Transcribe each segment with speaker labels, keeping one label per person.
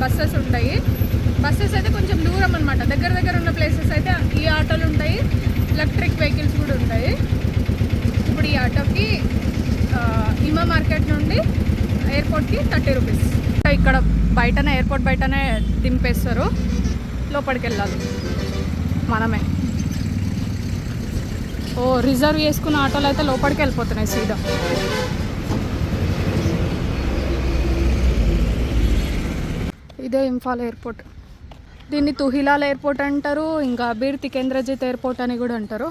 Speaker 1: Buses ఉంటాయి. Buses అయితే కొంచెం దూరం అనమాట. దగ్గర దగ్గర ఉన్న ప్లేసెస్ అయితే ఈ ఆటోలు ఉంటాయి, ఎలక్ట్రిక్ వెహికల్స్ కూడా ఉంటాయి. ఇప్పుడు ఈ ఆటోకి ఇమా మార్కెట్ నుండి ఎయిర్పోర్ట్కి 30 రూపీస్. ఇక్కడ బయటనే, ఎయిర్పోర్ట్ బయటనే దింపేస్తారు. లోపలికి వెళ్ళాలి మనమే. రిజర్వ్ చేసుకున్న ఆటోలు అయితే లోపలికి వెళ్ళిపోతున్నాయి సీదా. ఇదే ఇంఫాల్ ఎయిర్పోర్ట్. దీన్ని తుహిలాల్ ఎయిర్పోర్ట్ అంటారు, ఇంకా బీర్ తికేంద్రజిత్ ఎయిర్పోర్ట్ అని కూడా అంటారు,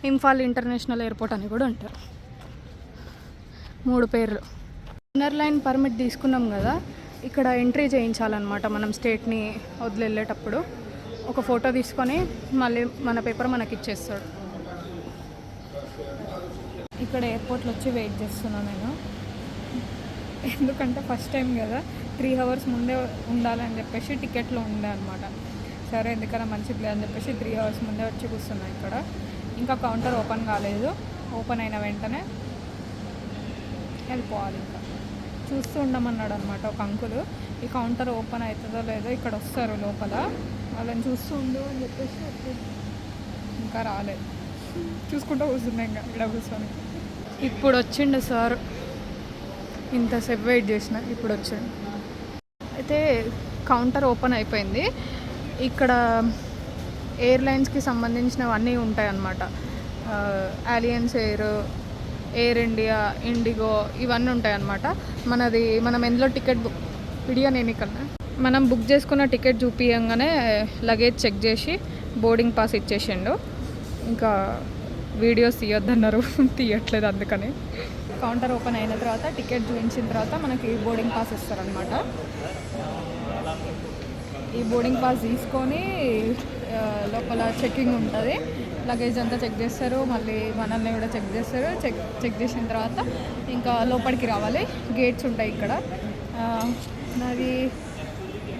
Speaker 1: ఇంఫాల్ ఇంటర్నేషనల్ ఎయిర్పోర్ట్ అని కూడా అంటారు. 3 పేర్లు. ఇన్నర్ లైన్ పర్మిట్ తీసుకున్నాం కదా, ఇక్కడ ఎంట్రీ చేయించాలన్నమాట. మనం స్టేట్ని వదిలేటప్పుడు ఒక ఫోటో తీసుకొని మళ్ళీ మన పేపర్ మనకి ఇచ్చేస్తాడు. ఇక్కడ ఎయిర్పోర్ట్లో వచ్చి వెయిట్ చేస్తున్నాను నేను, ఎందుకంటే ఫస్ట్ టైం కదా, 3 అవర్స్ ముందే ఉండాలని చెప్పేసి టికెట్లో ఉండే అనమాట. సరే ఎందుకన్నా మంచిది అని చెప్పేసి 3 అవర్స్ ముందే వచ్చి కూర్చున్నాను ఇక్కడ. ఇంకా కౌంటర్ ఓపెన్ కాలేదు. ఓపెన్ అయిన వెంటనే వెళ్ళిపోవాలి. ఇంకా చూస్తూ ఉండమన్నాడు అనమాట ఒక అంకులు. ఈ కౌంటర్ ఓపెన్ అవుతుందో లేదో, ఇక్కడ వస్తారు లోపల, వాళ్ళని చూస్తూ ఉండు అని చెప్పేసి ఇంకా రాలేదు. చూసుకుంటూ కూర్చున్నాయి ఇంకా ఇక్కడ కూర్చొని. ఇప్పుడు వచ్చిండు సార్, ఇంతసేపు వెయిట్ చేసిన, ఇప్పుడు వచ్చాడు. అయితే కౌంటర్ ఓపెన్ అయిపోయింది. ఇక్కడ ఎయిర్లైన్స్కి సంబంధించినవన్నీ ఉంటాయన్నమాట. Alliance Air, Air India, IndiGo, ఇవన్నీ ఉంటాయన్నమాట. మనం ఎందులో టికెట్ వీడియో నేను ఇక్కడ మనం బుక్ చేసుకున్న టికెట్ చూపించగానే లగేజ్ చెక్ చేసి బోర్డింగ్ పాస్ ఇచ్చేసిండు. ఇంకా వీడియోస్ తీయొద్దన్నారు, తీయట్లేదు అందుకని. కౌంటర్ ఓపెన్ అయిన తర్వాత టికెట్ చూపించిన తర్వాత మనకి బోర్డింగ్ పాస్ ఇస్తారనమాట. ఈ బోర్డింగ్ పాస్ తీసుకొని లోపల చెక్కింగ్ ఉంటుంది. లగేజ్ అంతా చెక్ చేస్తారు, మళ్ళీ మనల్ని కూడా చెక్ చేస్తారు. చెక్ చేసిన తర్వాత ఇంకా లోపలికి రావాలి. గేట్స్ ఉంటాయి ఇక్కడ. నాది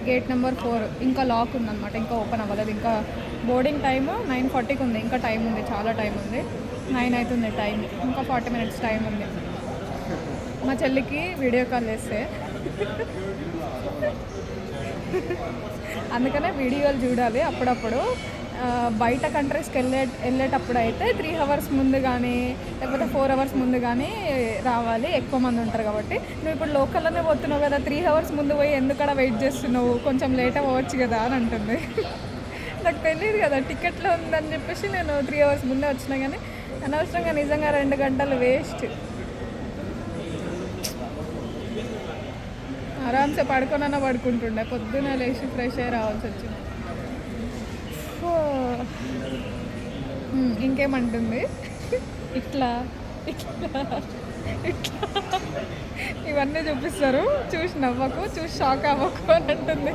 Speaker 1: గేట్ నెంబర్ 4. ఇంకా లాక్ ఉందన్నమాట, ఇంకా ఓపెన్ అవ్వలేదు. ఇంకా బోర్డింగ్ టైము 9:40కి ఉంది. ఇంకా టైం ఉంది, చాలా టైం ఉంది. 9 అవుతుంది టైం, ఇంకా 40 మినిట్స్ టైం ఉంది. మా చెల్లికి వీడియో కాల్ చేస్తే అందుకనే వీడియోలు చూడాలి అప్పుడప్పుడు. బయట కంట్రీస్కి వెళ్ళేటప్పుడు అయితే 3 అవర్స్ ముందు కానీ లేకపోతే 4 అవర్స్ ముందు కానీ రావాలి, ఎక్కువ మంది ఉంటారు కాబట్టి. నువ్వు ఇప్పుడు లోకల్లోనే పోతున్నావు కదా, 3 అవర్స్ ముందు పోయి ఎందుకడ వెయిట్ చేస్తున్నావు, కొంచెం లేట్ అవ్వచ్చు కదా అని అంటుంది. నాకు తెలియదు కదా టికెట్లో ఉందని చెప్పేసి నేను 3 అవర్స్ ముందే వచ్చినా, కానీ అనవసరంగా నిజంగా 2 గంటలు వేస్ట్. ఆరామ్సే పడుకోనన్నా పడుకుంటుండే, పొద్దున్న లేచి ఫ్రెష్ అయ్యి రావాల్సి వచ్చింది. ఇంకేమంటుంది, ఇట్లా ఇట్లా ఇట్లా ఇవన్నీ చూపిస్తారు. చూసి నవ్వకు, చూసి షాక్ అవ్వకు అని అంటుంది.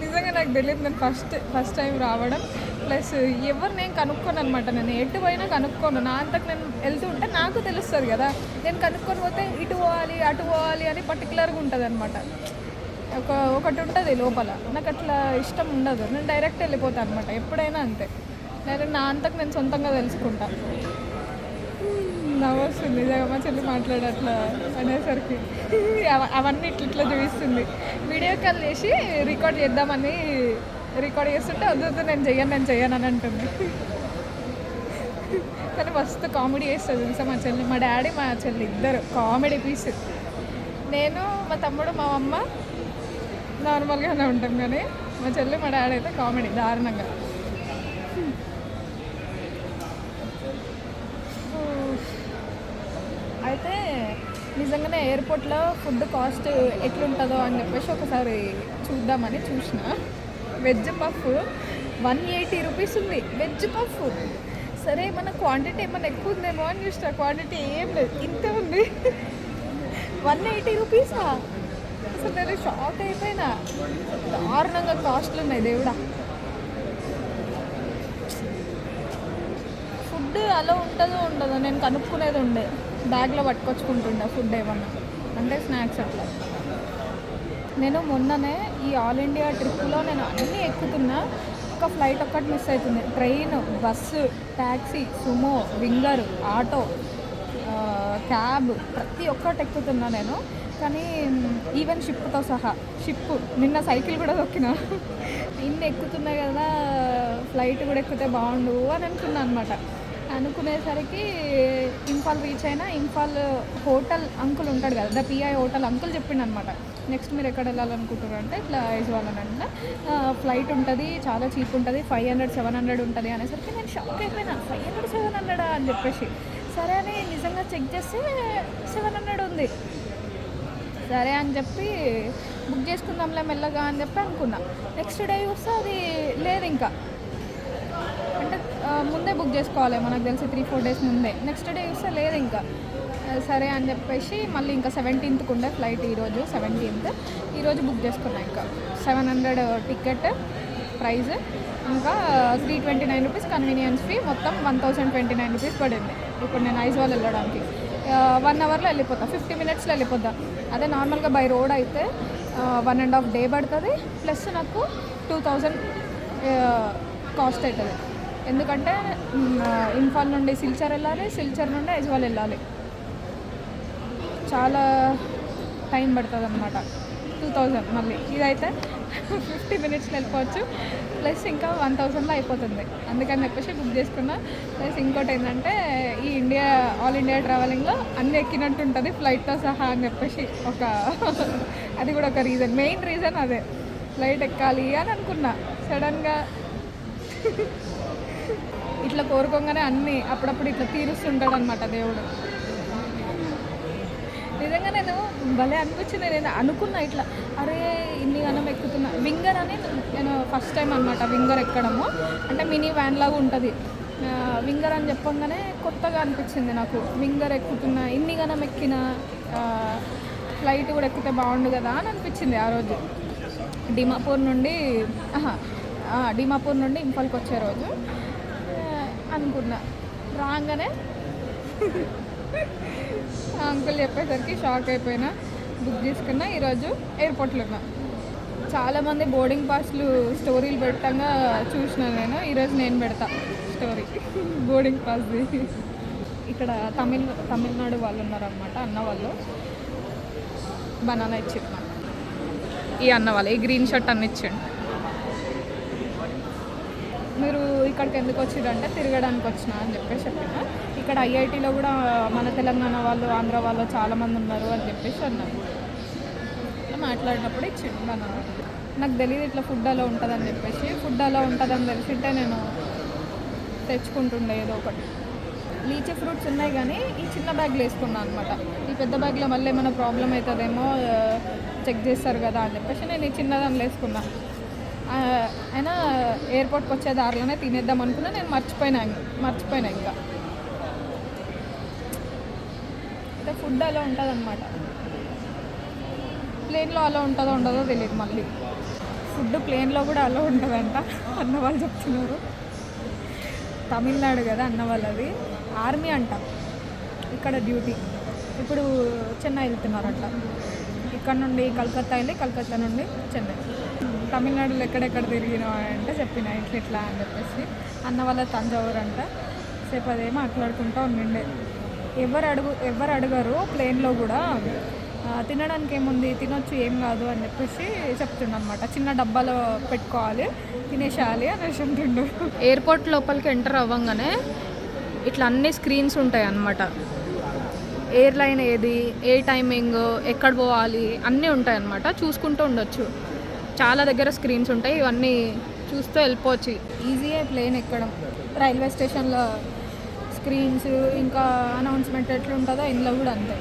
Speaker 1: నిజంగా నాకు తెలియదు, నేను ఫస్ట్ టైం రావడం. ప్లస్ ఎవరు నేను కనుక్కోను అనమాట. నేను ఎటు పోయినా కనుక్కోను. నా అంతకు నేను వెళ్తూ ఉంటే నాకు తెలుస్తుంది కదా, నేను కనుక్కొని పోతే ఇటు పోవాలి అటు పోవాలి అని పర్టికులర్గా ఉంటుంది అనమాట. ఒకటి ఉంటుంది లోపల. నాకు అట్లా ఇష్టం ఉండదు, నేను డైరెక్ట్ వెళ్ళిపోతాను అనమాట. ఎప్పుడైనా అంతే, నేను నా అంతకు నేను సొంతంగా తెలుసుకుంటా. నవ్వొస్తుంది నిజంగా మా చెల్లి మాట్లాడట్లా అనేసరికి. అవన్నీ ఇట్లా చూపిస్తుంది. వీడియో కాల్ చేసి రికార్డ్ చేద్దామని రికార్డ్ చేస్తుంటే వద్దు నేను చెయ్యను అని అంటుంది. కానీ మస్తు కామెడీ చేస్తుంది తెలుసా మా చెల్లి. మా డాడీ మా చెల్లి ఇద్దరు కామెడీ పీస్. నేను మా తమ్ముడు మా అమ్మ నార్మల్గానే ఉంటాం, కానీ మా చెల్లి మా డాడీ అయితే కామెడీ దారుణంగా. అయితే నిజంగానే ఎయిర్పోర్ట్లో ఫుడ్ కాస్ట్ ఎట్లుంటుందో అని చెప్పేసి ఒకసారి చూద్దామని చూసిన. వెజ్ పఫ్ 180 రూపీస్ ఉంది, వెజ్ పఫ్. సరే మన క్వాంటిటీ ఏమన్నా ఎక్కువ ఉందేమో అని చూసిన, క్వాంటిటీ ఏం లేదు, ఇంతే ఉంది. 180 రూపీసా? అసలు నేను షాక్ అయిపోయినా. దారుణంగా కాస్ట్లు ఉన్నాయి దేవుడా. ఫుడ్ అలా ఉంటుందో ఉండదో నేను కనుక్కునేది ఉండే, బ్యాగ్లో పట్టుకొచ్చుకుంటుండే ఫుడ్ ఏమన్నా అంటే స్నాక్స్ అట్లా. నేను మొన్ననే ఈ ఆల్ ఇండియా ట్రిప్లో నేను అన్నీ ఎక్కుతున్నా, ఒక ఫ్లైట్ ఒక్కటి మిస్ అవుతుంది. Train, bus, taxi, Sumo, winger, auto, cab ప్రతి ఒక్కటి ఎక్కుతున్నా నేను. కానీ ఈవెన్ షిప్తో సహా, నిన్న సైకిల్ కూడా తొక్కిన. ఇన్ని ఎక్కుతున్నాయి కదా, ఫ్లైట్ కూడా ఎక్కితే బాగుండు అని అనుకున్నాను అనమాట. అనుకునేసరికి ఇంఫాల్ రీచ్ అయినా. ఇంఫాల్ హోటల్ అంకుల్ ఉంటాడు కదా, ద పిఐ హోటల్ అంకుల్ చెప్పిండు అనమాట, నెక్స్ట్ మీరు ఎక్కడ వెళ్ళాలనుకుంటారు అంటే ఇట్లా ఐజ్వాల్ అని అంటే ఫ్లైట్ ఉంటుంది, చాలా చీప్ ఉంటుంది, 500-700 ఉంటుంది అనేసరికి నేను షాక్ అయిపోయినా. 500-700 అని చెప్పేసి సరే అని నిజంగా చెక్ చేస్తే 700 ఉంది. సరే అని చెప్పి బుక్ చేసుకుందాంలే మెల్లగా అని చెప్పి అనుకున్నా. నెక్స్ట్ డే చూస్తే అది లేదు ఇంకా. అంటే ముందే బుక్ చేసుకోవాలి మనకు తెలిసి 3-4 డేస్ ముందే. నెక్స్ట్ డే చూస్తే లేదు ఇంకా. సరే అని చెప్పేసి మళ్ళీ ఇంకా 17th ఉండే ఫ్లైట్, ఈరోజు 17th. ఈరోజు బుక్ చేసుకున్నా. ఇంకా 700 టికెట్ ప్రైస్, ఇంకా 329 రూపీస్ కన్వీనియన్స్ ఫీ, మొత్తం 1029 రూపీస్ పడింది. ఇప్పుడు నేను ఐజ్వాల్ వెళ్ళడానికి 1 అవర్లో వెళ్ళిపోతా, 50 మినిట్స్లో వెళ్ళిపోతా. అదే నార్మల్గా బై రోడ్ అయితే 1.5 డే పడుతుంది, ప్లస్ నాకు 2000 కాస్ట్ అవుతుంది. ఎందుకంటే ఇంఫాల్ నుండి సిల్చర్ వెళ్ళాలి, సిల్చర్ నుండి ఐజ్వాల్ వెళ్ళాలి, చాలా టైం పడుతుంది అనమాట. 2000 మళ్ళీ. ఇదైతే 50 మినిట్స్లో వెళ్ళిపోవచ్చు, ప్లస్ ఇంకా 1000లో అయిపోతుంది. అందుకని చెప్పేసి బుక్ చేసుకున్నా. ప్లస్ ఇంకోటి ఏంటంటే ఈ ఆల్ ఇండియా ట్రావెలింగ్లో అన్నీ ఎక్కినట్టు ఉంటుంది ఫ్లైట్తో సహా అని చెప్పేసి అది కూడా ఒక రీజన్, మెయిన్ రీజన్ అదే. ఫ్లైట్ ఎక్కాలి అని అనుకున్నా. సడన్గా ఇట్లా కోరుకోగానే అన్నీ అప్పుడప్పుడు ఇట్లా తీరుస్తుంటాడు అనమాట దేవుడు. నిజంగా నేను భలే అనిపించింది. నేను అనుకున్నా ఇట్లా, అరే ఇన్ని గనం ఎక్కుతున్నా. వింగర్ అని నేను ఫస్ట్ టైం అనమాట వింగర్ ఎక్కడము. అంటే మినీ వ్యాన్ లాగా ఉంటుంది. వింగర్ అని చెప్పంగానే కొత్తగా అనిపించింది నాకు. వింగర్ ఎక్కుతున్నా, ఇన్ని గనం ఎక్కిన ఫ్లైట్ కూడా ఎక్కితే బాగుండు కదా అని అనిపించింది ఆ రోజు. డిమాపూర్ నుండి ఇంఫాల్కి వచ్చే రోజు అనుకున్నా. రాగానే అంకుల్ చెప్పేసరికి షాక్ అయిపోయినా. బుక్ చేసుకున్నా. ఈరోజు ఎయిర్పోర్ట్లో ఉన్నా. చాలామంది బోర్డింగ్ పాస్లు స్టోరీలు పెట్టంగా చూసినాను నేను. ఈరోజు నేను పెడతా స్టోరీ బోర్డింగ్ పాస్ది. ఇక్కడ తమిళనాడు వాళ్ళు ఉన్నారనమాట, అన్న వాళ్ళు. బనానా ఇచ్చిండు నాకు. ఈ అన్న వాళ్ళు ఈ గ్రీన్ షర్ట్ అన్న ఇచ్చిండు. మీరు ఇక్కడికి ఎందుకు వచ్చిరంటే తిరగడానికి వచ్చినా అని చెప్పేసి చెప్పిన. ఇక్కడ ఐఐటీలో కూడా మన తెలంగాణ వాళ్ళు, ఆంధ్ర వాళ్ళు చాలామంది ఉన్నారు అని చెప్పేసి అన్నారు. మాట్లాడినప్పుడు ఇచ్చిండు బనానా. నాకు తెలియదు ఇట్లా ఫుడ్ అలా ఉంటుందని చెప్పేసి. ఫుడ్ అలా ఉంటుందని తెలిసింటే నేను తెచ్చుకుంటుండే ఏదో ఒకటి. లీచీ ఫ్రూట్స్ ఉన్నాయి కానీ ఈ చిన్న బ్యాగ్లో వేసుకున్నాను అనమాట. ఈ పెద్ద బ్యాగ్లో మళ్ళీ ఏమైనా ప్రాబ్లం అవుతుందేమో చెక్ చేస్తారు కదా అని చెప్పేసి నేను ఈ చిన్నదాన్ని వేసుకున్నా. అయినా ఎయిర్పోర్ట్కి వచ్చే దారిలోనే తినేద్దాం అనుకున్నా. నేను మర్చిపోయినా ఇంకా. అయితే ఫుడ్ అలా ఉంటుంది అనమాట. ప్లేన్లో అలా ఉంటుందో ఉండదో తెలియదు. మళ్ళీ ఫుడ్ ప్లేన్లో కూడా అలా ఉంటుందంట అన్న వాళ్ళు చెప్తున్నారు. తమిళనాడు కదా అన్న వాళ్ళది, ఆర్మీ అంట ఇక్కడ డ్యూటీ. ఇప్పుడు చెన్నై వెళ్తున్నారంట. ఇక్కడ నుండి కలకత్తా వెళ్ళి కలకత్తా నుండి చెన్నై. తమిళనాడులో ఎక్కడెక్కడ తిరిగినా అంటే చెప్పిన ఇట్లా అని చెప్పేసి. అన్న వాళ్ళ తంజావూరు అంట. సేపు అదే మాట్లాడుకుంటూ ఉండిండే. ఎవరు అడగరు ప్లేన్లో కూడా, తినడానికి ఏముంది, తినొచ్చు, ఏం కాదు అని చెప్పేసి చెప్తుండనమాట. చిన్న డబ్బాలో పెట్టుకోవాలి, తినేసేయాలి అనేసి అంటుండు. ఎయిర్పోర్ట్ లోపలికి ఎంటర్ అవ్వగానే ఇట్లా అన్ని స్క్రీన్స్ ఉంటాయి అన్నమాట. ఎయిర్లైన్ ఏది, ఏ టైమింగ్, ఎక్కడ పోవాలి అన్నీ ఉంటాయి అన్నమాట. చూసుకుంటూ ఉండొచ్చు. చాలా దగ్గర స్క్రీన్స్ ఉంటాయి. ఇవన్నీ చూస్తూ వెళ్ళిపోవచ్చు. ఈజీయే ప్లేన్ ఎక్కడం. రైల్వే స్టేషన్లో స్క్రీన్స్, ఇంకా అనౌన్స్మెంట్ ఎట్లుంటుందో ఇందులో కూడా అంతే.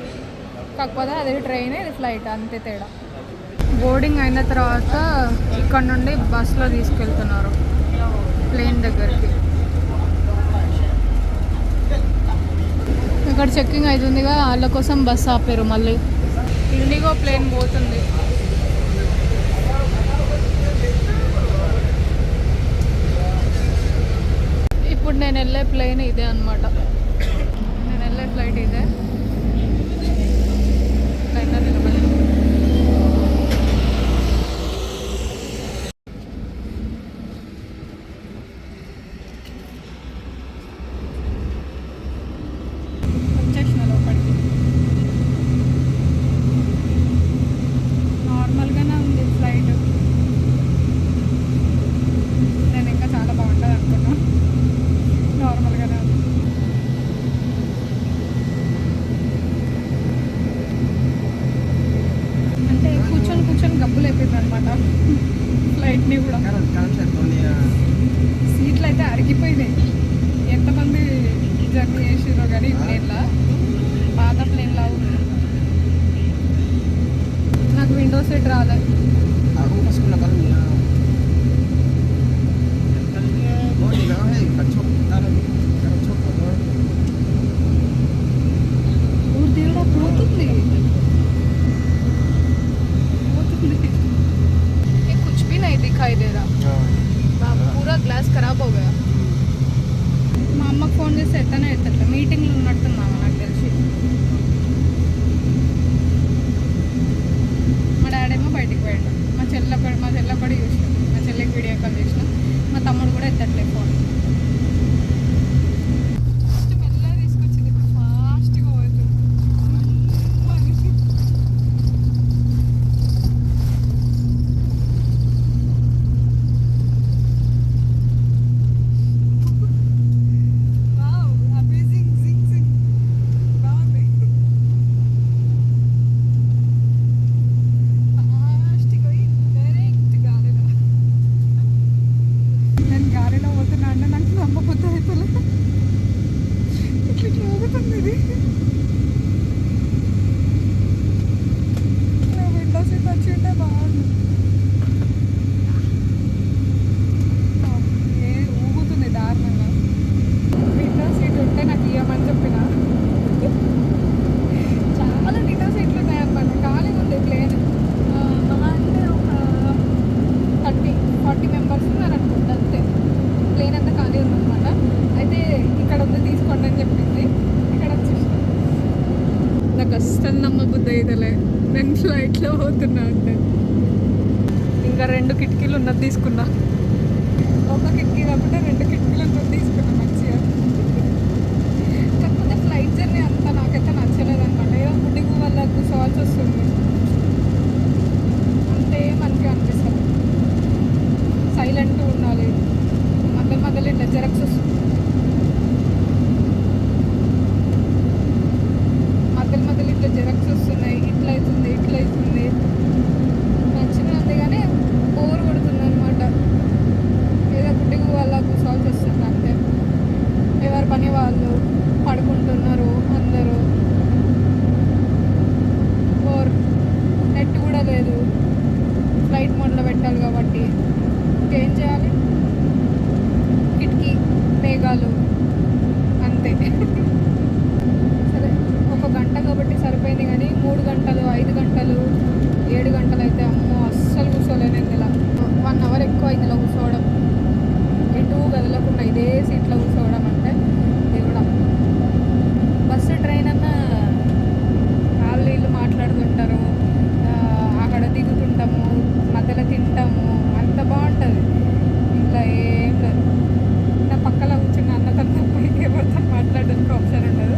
Speaker 1: కాకపోతే అది ట్రైన్, ఇది ఫ్లైట్, అంతే తేడా. బోర్డింగ్ అయిన తర్వాత ఇక్కడ నుండి బస్సులో తీసుకెళ్తున్నారు ప్లేన్ దగ్గరికి. ఇక్కడ చెక్కింగ్ అవుతుందిగా, వాళ్ళ కోసం బస్సు ఆపారు. మళ్ళీ ఇండిగో ప్లేన్ పోతుంది. ఇప్పుడు నేను వెళ్ళే ప్లేన్ ఇదే అనమాట. నేను వెళ్ళే ఫ్లైట్ ఇదే. ఫ్లైట్లో నిలబడి వచ్చేసిన లోపలికి. సీట్లు అయితే అరిగిపోయినాయి. ఎంతమంది జర్నీ చేసిరో కానీ ఈ ప్లేన్లో పాత ప్లేన్లో నాకు విండో సీట్ రాలేదు. ఊరు దేవుడా పోతుంది పోతుంది. ये कुछ भी नहीं दिखाई दे रहा. पूरा ग्लास खराब हो गया. మా అమ్మకు ఫోన్ చేసి ఎత్తనే ఎత్తట్లే. మీటింగ్లు ఉన్నట్టున్నాము నాకు తెలిసి. మా డాడేమో బయటికి పోయాడు. మా చెల్లి కూడా చూసాం. మా చెల్లికి వీడియో కాల్ చేసిన. మా తమ్ముడు కూడా ఎత్తట్లే ఫోన్. ఫస్ట్ మెల్లగా తీసుకొచ్చింది, ఇప్పుడు ఫాస్ట్గా పోతుంది. అస్సలు నమ్మబుద్ధి అయితలే నేను ఫ్లైట్లో పోతున్నా అంటే. ఇంకా 2 కిటికీలు ఉన్నది తీసుకున్నా. ఒక కిటికీ కాకుండా 2 కిటికీలు ఉన్నది తీసుకున్నా మంచిగా. కాకపోతే ఫ్లైట్ జర్నీ అంతా నాకైతే నచ్చలేదు అనమాట. ఏదో గుడ్డిగు వల్ల కూర్చోవాల్సి వస్తుంది అంతే. మనకి అనిపిస్తుంది సైలెంట్గా ఉండాలి. మధ్యలో ఇట్లా జెరాక్స్ వస్తుంది. మధ్యలో ఇట్లా జెరాక్స్ వస్తున్నాయి. ఇట్లా అవుతుంది మంచిగా ఉంది కానీ బోర్ కొడుతుంది అనమాట. ఏదో గుడ్డిగు వల్ల కూర్చోవాల్సి వస్తుంది అంతే. ఎవరి పని వాళ్ళు పడుకుంటున్నారు అందరూ. బోర్. నెట్ కూడా లేదు. ఫ్లైట్ మోడ్లో పెట్టాలి కాబట్టి ఇంకేం చేయాలి. కిటికీ మేఘాలు అంతే. సరే ఒక గంట కాబట్టి సరిపోయింది కానీ 3 గంటలు 5 గంటలు 7 గంటలు అయితే అమ్మో అస్సలు కూర్చోలేను. ఇందులో 1 అవర్ ఎక్కువ ఇందులో కూర్చోవడం. ఎటు కదలకుండా ఇదే సీట్లో కూర్చోవడం అంటే దేవుడా. బస్సు ట్రైన్ అన్న వాళ్ళు వీళ్ళు మాట్లాడుతుంటారు. అక్కడ దిగుతుంటాము, మధ్యలో తింటాము, అంత బాగుంటుంది. ఇంకా ఏం లేదు. నా పక్కన కూర్చున్న అన్నతో పైకి ఎవరితో మాట్లాడడానికి ఆప్షన్ ఉండదు.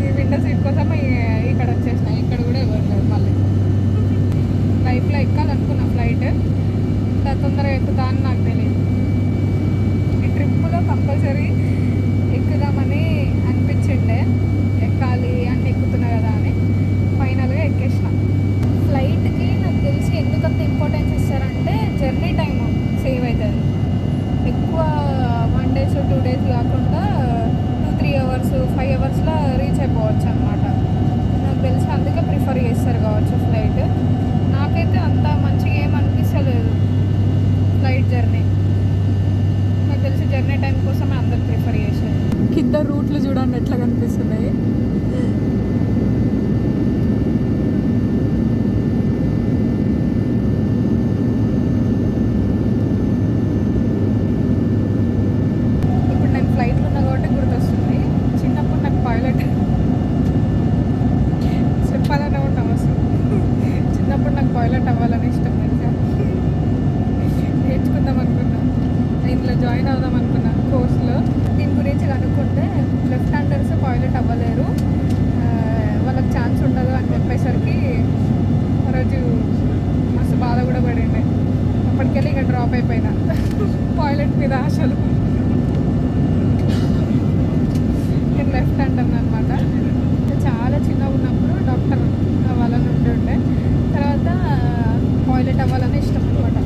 Speaker 1: ఈ విండో సీట్ కోసం ఇక్కడ వచ్చేసిన. ఇక్కడ కూడా ఎవరు లేదు. మళ్ళీ లైఫ్లో ఎక్కాలనుకున్న ఫ్లైట్ ఇంత తొందరగా ఎక్కుతా అని నాకు తెలియదు. ఈ ట్రిప్పులో కంపల్సరీ ఎక్కుదామని అనిపించిండే. ఎక్కాలి అన్నీ ఎక్కుతున్నా కదా అని ఫైనల్గా ఎక్కేసిన. ఫ్లైట్కి నాకు తెలిసి ఎందుకంత ఇంపార్టెన్స్ ఇస్తారంటే జర్నీ టైం సేవ్ అవుతుంది. ఎక్కువ 1 days 2 days కాకుండా 2-3 hours 5 hours రీచ్ అయిపోవచ్చు అనమాట. నాకు తెలిసి అందుకే ప్రిఫర్ చేస్తారు కావచ్చు ఫ్లైట్. నాకైతే అంత మంచిగా ఏమనిపించలేదు ఫ్లైట్ జర్నీ. నాకు తెలిసి జర్నీ టైం కోసమే అందరు ప్రిఫర్ చేశారు. కింద రూట్లు చూడండి ఎట్లా కనిపిస్తున్నాయి. ఇప్పుడు నేను ఫ్లైట్లో ఉన్నా కాబట్టి గుర్తొస్తుంది. చిన్నప్పుడు నాకు పైలట్ చెప్పాలనే ఉంటాం అసలు. చిన్నప్పుడు నాకు పైలట్ అవ్వాలని ఇష్టం. తెలుసా, నేర్చుకుందాం అనుకున్నా. ఇందులో జాయిన్ అవుదాం అనుకున్నా కోర్సులో. దీని గురించి కనుక్కుంటే లెఫ్ట్ హ్యాండర్స్ పైలట్ అవ్వలేరు, వాళ్ళకి ఛాన్స్ ఉండదు అని చెప్పేసరికి రోజు మస్తు బాధ కూడా పడిండే. అప్పటికెళ్ళి ఇక డ్రాప్ అయిపోయినా పైలట్ మీద ఆశలు. నేను లెఫ్ట్ హ్యాండర్ అనమాట. చాలా చిన్నగా ఉన్నప్పుడు డాక్టర్ అవ్వాలని ఉంటుండే. తర్వాత పైలట్ అవ్వాలని ఇష్టం అనమాట.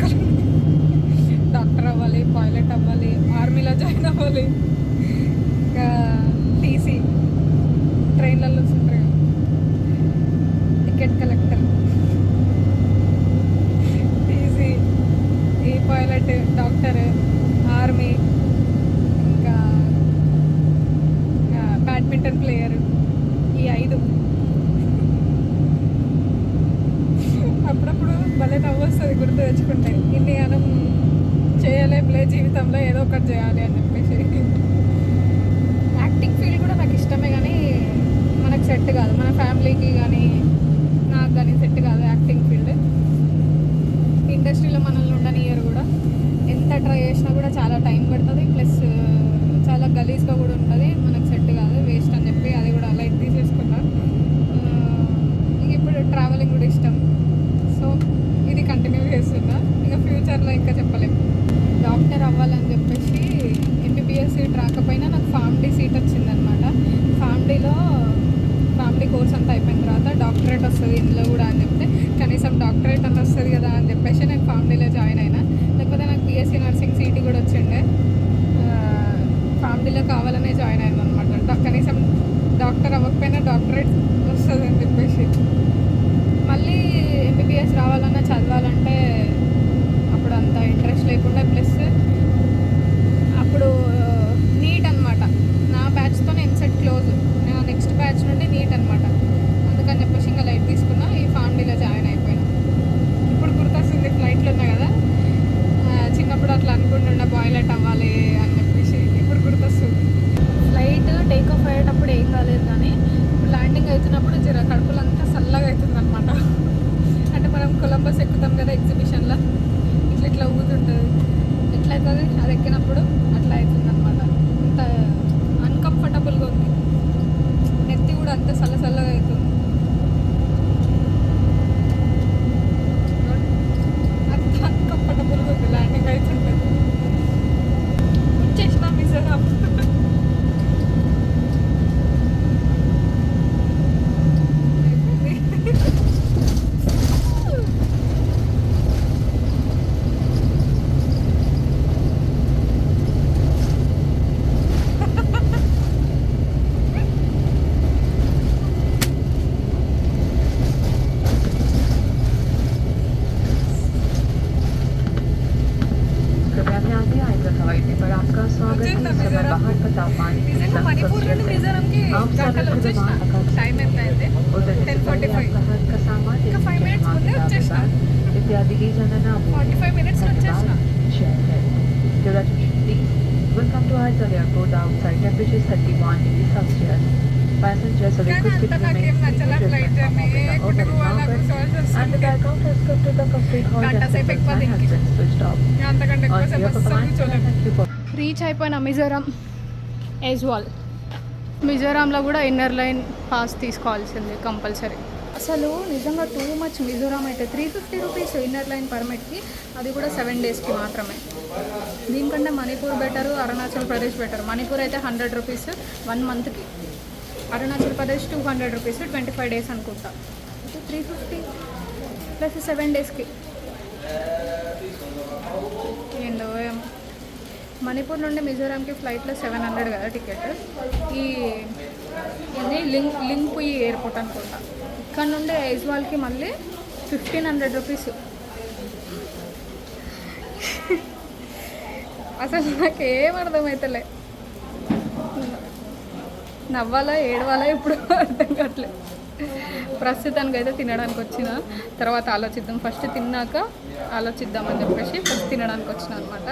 Speaker 1: కోరికలు. డాక్టర్ అవ్వాలి, పైలట్ అవ్వాలి, ఆర్మీలో జాయిన్ అవ్వాలి, ఇంకా టీసీ ట్రైన్లలో వస్తుంటారు, టికెట్ కలెక్టర్, టీసీ, ఈ పైలట్, డాక్టర్, ఆర్మీ, ఇంకా బ్యాడ్మింటన్ ప్లేయర్. ఈ 5 అప్పుడప్పుడు భలే నవ్వు వస్తుంది గుర్తు తెచ్చుకుంటే. ఇన్ని మనం చేయలేములే జీవితంలో, ఏదో ఒకటి చేయాలి అని చెప్పేసి. యాక్టింగ్ ఫీల్డ్ కూడా నాకు ఇష్టమే, కానీ మనకు సెట్ కాదు, మన ఫ్యామిలీకి కానీ నాకు కానీ సెట్ కాదు యాక్టింగ్ ఫీల్డ్. ఇండస్ట్రీలో మనల్ని ఉండనియరు కూడా, ఎంత ట్రై చేసినా కూడా చాలా టైం పడుతుంది, ప్లస్ చాలా గలీజ్గా కూడా ఉంటుంది, మనకు సెట్ కాదు, వేస్ట్ అని చెప్పి అది కూడా లైట్ తీసేసుకున్నా. ఇప్పుడు ట్రావెలింగ్ కూడా ఇష్టం, సో ఇది కంటిన్యూ చేస్తున్నా. ఇంకా ఫ్యూచర్లో ఇంకా చెప్పలేము. డాక్టర్ అవ్వాలని చెప్పేసి ఎంబీబీఎస్ సీట్ రాకపోయినా నాకు ఫార్మడీ సీట్ వచ్చిందనమాట. ఫార్మడీ కోర్స్ అంతా అయిపోయిన తర్వాత డాక్టరేట్ వస్తుంది ఇందులో కూడా అని చెప్తే, కనీసం డాక్టరేట్ అని వస్తుంది కదా అని చెప్పేసి నేను ఫార్మడీలో జాయిన్ అయినా. లేకపోతే నాకు బీఎస్సీ నర్సింగ్ సీట్ కూడా వచ్చిండే, ఫార్మడీలో కావాలనే జాయిన్ అయ్యాను అనమాట. కనీసం డాక్టర్ అవ్వకపోయినా డాక్టరేట్ వస్తుంది అని చెప్పేసి. మళ్ళీ ఎంబీబీఎస్ రావాలన్నా చదవాలంటే అప్పుడు అంత ఇంట్రెస్ట్ లేకుండా, ప్లస్ అప్పుడు నీట్ అనమాట. నా బ్యాచ్తో ఎంసెట్ క్లోజ్, నా నెక్స్ట్ బ్యాచ్ నుండి నీట్ అనమాట. అందుకని చెప్పేసి ఇంకా లైట్ తీసుకున్నా, ఈ ఫార్మడీలో జాయిన్ అయిపోయినా. ఇప్పుడు గుర్తొస్తుంది, ఫ్లైట్లో ఉన్నా కదా, చిన్నప్పుడు అట్లా అనుకుంటున్నా పైలట్ అవ్వాలి అని చెప్పేసి. ఇప్పుడు గుర్తొస్తుంది. ఫ్లైట్ టేక్ ఆఫ్ అయ్యేటప్పుడు ఏం కాలేదు, కానీ ల్యాండింగ్ అవుతున్నప్పుడు జర కడుపులంతా చల్లగా అవుతుంది అనమాట. అంటే మనం కొలంబస్ ఎక్కుతాం కదా ఎగ్జిబిషన్లో, ఇట్లా ఊగుతుంటుంది, ఎట్లా అవుతుంది అది ఎక్కినప్పుడు అట్లా అవుతుంది అనమాట. అంత అన్కంఫర్టబుల్గా ఉంది, నెత్తి కూడా అంత చల్లగా అవుతుంది. అంత అన్కంఫర్టబుల్గా ఉంది ల్యాండింగ్ అవుతుంటుంది. వచ్చేసినా మిజోరాం. మణిపూర్ నుండి మిజోరాంకి గంటలు వచ్చేసిన. టైం ఎంత అయితే 10:45. ఇంకా 5 minutes ముందే వచ్చేసిన. 45 minutes వచ్చేసిన.
Speaker 2: Welcome to Aizawl Airport. Outside temperature 31 degrees Celsius. Passengers are requested to remain seated with the open mouth and the aircraft has come to the complete hold and the fan has been switched off.
Speaker 1: అంతకంటే ఎక్కువ సేపు అస్సలు కూర్చోలేము.
Speaker 2: Thank you for
Speaker 1: reach అయిపోయిన మిజోరాం ఐజ్వాల్. మిజోరాంలో కూడా inner line pass తీసుకోవాల్సింది compulsory. అసలు నిజంగా too much. Mizoram అయితే 350 రూపీస్ ఇన్నర్ లైన్ పర్మిట్కి, అది కూడా 7 daysకి మాత్రమే. దీనికంటే మణిపూర్ బెటరు, అరుణాచల్ ప్రదేశ్ బెటర్. మణిపూర్ అయితే 100 రూపీస్ 1 monthకి, అరుణాచల్ ప్రదేశ్ 200 రూపీస్ 25 days అనుకుంటా. 350 ప్లస్ 7 daysకి. ఏందో మణిపూర్ నుండి మిజోరాంకి ఫ్లైట్లో 700 కదా టికెట్. ఇది లింగ్పుయి ఎయిర్పోర్ట్ అనుకుంటా. ఇక్కడ నుండి ఐజ్వాల్కి మళ్ళీ 1500 రూపీస్. అసలు నాకు ఏం అర్థమవుతలే, నవ్వాలా ఏడవాలా ఇప్పుడు అర్థం కావట్లేదు. ప్రస్తుతానికి అయితే తినడానికి వచ్చిన, తర్వాత ఆలోచిద్దాం. ఫస్ట్ తిన్నాక ఆలోచిద్దామని చెప్పేసి ఫస్ట్ తినడానికి వచ్చిన అనమాట.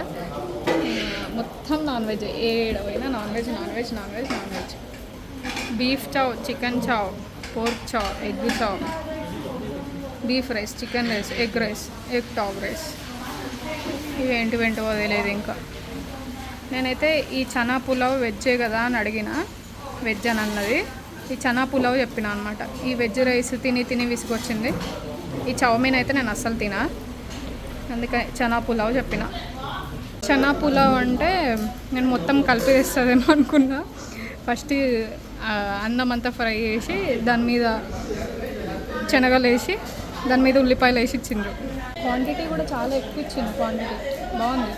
Speaker 1: మొత్తం నాన్ వెజ్, ఏడవైనా non veg. Beef chow, chicken chow, pork chow, egg chow, beef rice, chicken rice, egg rice, egg top rice, ఇవేంటివేంటో తెలియదు. ఇంకా నేనైతే ఈ చనా పులావ్ వెజ్జే కదా అని అడిగిన, వెజ్ అని అన్నది. ఈ చనా పులావ్ చెప్పిన అనమాట. ఈ వెజ్ రైస్ తిని విసుగొచ్చింది. ఈ చౌమీన్ అయితే నేను అస్సలు తినా, అందుకని చనా పులావ్ చెప్పిన. చనా పులావ్ అంటే నేను మొత్తం కలిపి వేస్తుందేమో అనుకున్నా. ఫస్ట్ అన్నం అంతా ఫ్రై చేసి దాని మీద శనగలు వేసి దాని మీద ఉల్లిపాయలు వేసి ఇచ్చిండ్రు. క్వాంటిటీ కూడా చాలా ఎక్కువ ఇచ్చింది. క్వాంటిటీ బాగుంది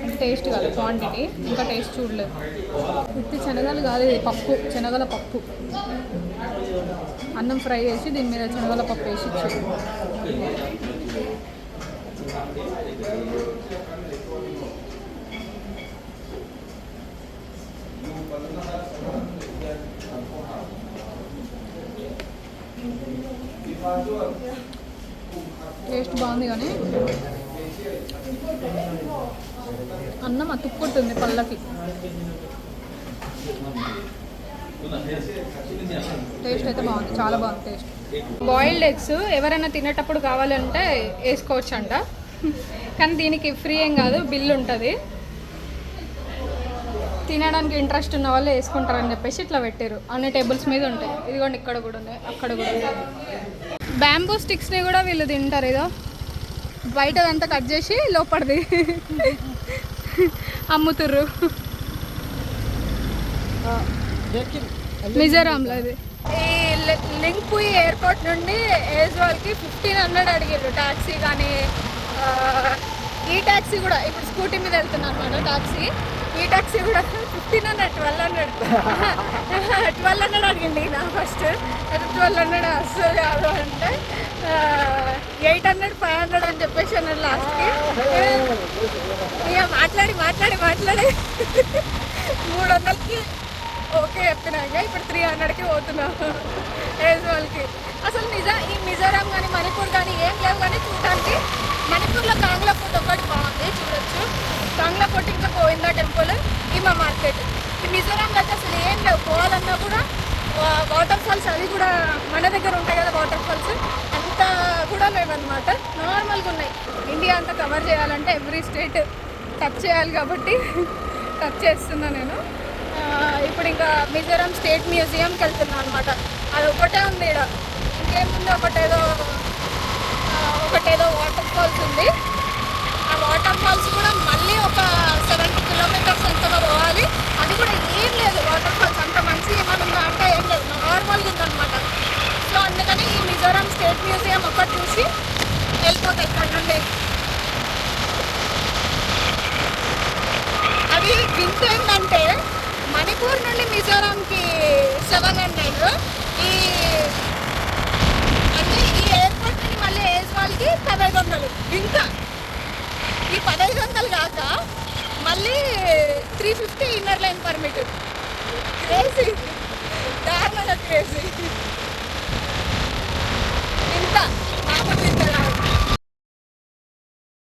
Speaker 1: అంటే టేస్ట్ కాదు క్వాంటిటీ. ఇంకా టేస్ట్ చూడలేదు. ఉత్తి శనగలు కాదు, ఇది పప్పు, శనగల పప్పు. అన్నం ఫ్రై చేసి దీని మీద శనగల పప్పు వేసి ఇచ్చారు. టేస్ట్ బాగుంది కానీ అన్నం అతుక్కుంటుంది పళ్ళకి. టేస్ట్ అయితే బాగుంది, చాలా బాగుంది టేస్ట్. బాయిల్డ్ ఎగ్స్ ఎవరైనా తినేటప్పుడు కావాలంటే వేసుకోవచ్చు అంట, కానీ దీనికి ఫ్రీ ఏం కాదు, బిల్ ఉంటుంది. తినడానికి ఇంట్రెస్ట్ ఉన్న వాళ్ళు వేసుకుంటారని చెప్పేసి ఇట్లా పెట్టారు. అన్ని టేబుల్స్ మీద ఉంటాయి. ఇదిగోండి ఇక్కడ కూడా ఉన్నాయి, అక్కడ కూడా ఉన్నాయి. బ్యాంబూ స్టిక్స్ని కూడా వీళ్ళు తింటారు. ఏదో బయటదంతా కట్ చేసి లోపడిది అమ్ముతుర్రు. మిజోరాంలో ఇది. ఈ లింగ్పుయి ఎయిర్పోర్ట్ నుండి ఏజ్వాల్కి 1500 అడిగారు ట్యాక్సీ. కానీ ఈ ట్యాక్సీ కూడా ఇప్పుడు స్కూటీ మీద వెళ్తున్నాను అనమాట ట్యాక్సీ. ఈ ట్యాక్సీ కూడా 1500, 1200 అడిగింది నా ఫస్ట్. 1200 అస్సలు కాదు అంటే 800, 500 అని చెప్పేసి అన్నాడు లాస్ట్కి. ఇక మాట్లాడి 300కి ఓకే చెప్పినాక ఇప్పుడు 300కి పోతున్నాను ఏజ్వాల్కి. అసలు ఈ మిజోరాం కానీ మణిపూర్ కానీ ఏం లేవు. కానీ చూడడానికి మణిపూర్లో కాంగ్లా ఫుడ్ ఒకటి బాగుంది, చూడొచ్చు. కాంగ్లా ఫుడ్, ఇంకా గోవిందా టెంపుల్, ఈమా మార్కెట్. ఈ మిజోరాంలో అయితే అసలు ఏం లేవు. పోవాలన్నా కూడా వాటర్ ఫాల్స్ అవి కూడా మన దగ్గర ఉంటాయి కదా వాటర్ ఫాల్స్, అంత కూడా లేవన్నమాట. నార్మల్గా ఉన్నాయి. ఇండియా అంతా కవర్ చేయాలంటే ఎవ్రీ స్టేట్ టచ్ చేయాలి కాబట్టి టచ్ చేస్తున్నా నేను. ఇప్పుడు ఇంకా మిజోరాం స్టేట్ మ్యూజియంకి వెళ్తున్నాను అనమాట. అది ఒకటే ఉంది ఇక్కడ, ఇంకేముంది ఒకటేదో వాటర్ ఫాల్స్ ఉంది. ఆ వాటర్ ఫాల్స్ కూడా మళ్ళీ ఒక 70 కిలోమీటర్స్ ఎంతగా పోవాలి. అది కూడా ఏం లేదు వాటర్ ఫాల్స్, అంత మంచి ఏమైనా ఉందా అంటే ఏం లేదు, నార్మల్గా ఉందన్నమాట. సో అందుకని ఈ మిజోరాం స్టేట్ మ్యూజియం ఒకటి చూసి వెళ్ళిపోతాయి ఇక్కడ నుండి. అది వింత ఏంటంటే మణిపూర్ నుండి మిజోరాంకి 700, అంటే ఈ ఎయిర్పోర్ట్ నుండి మళ్ళీ ఏజ్వాల్కి 1500. ఇంకా ఈ 1500 కాక మళ్ళీ 350 ఇన్నర్ లైన్ పర్మిట్. క్రేజీ, దారుణంగా క్రేజీ. ఇంత మామూలు ఇంత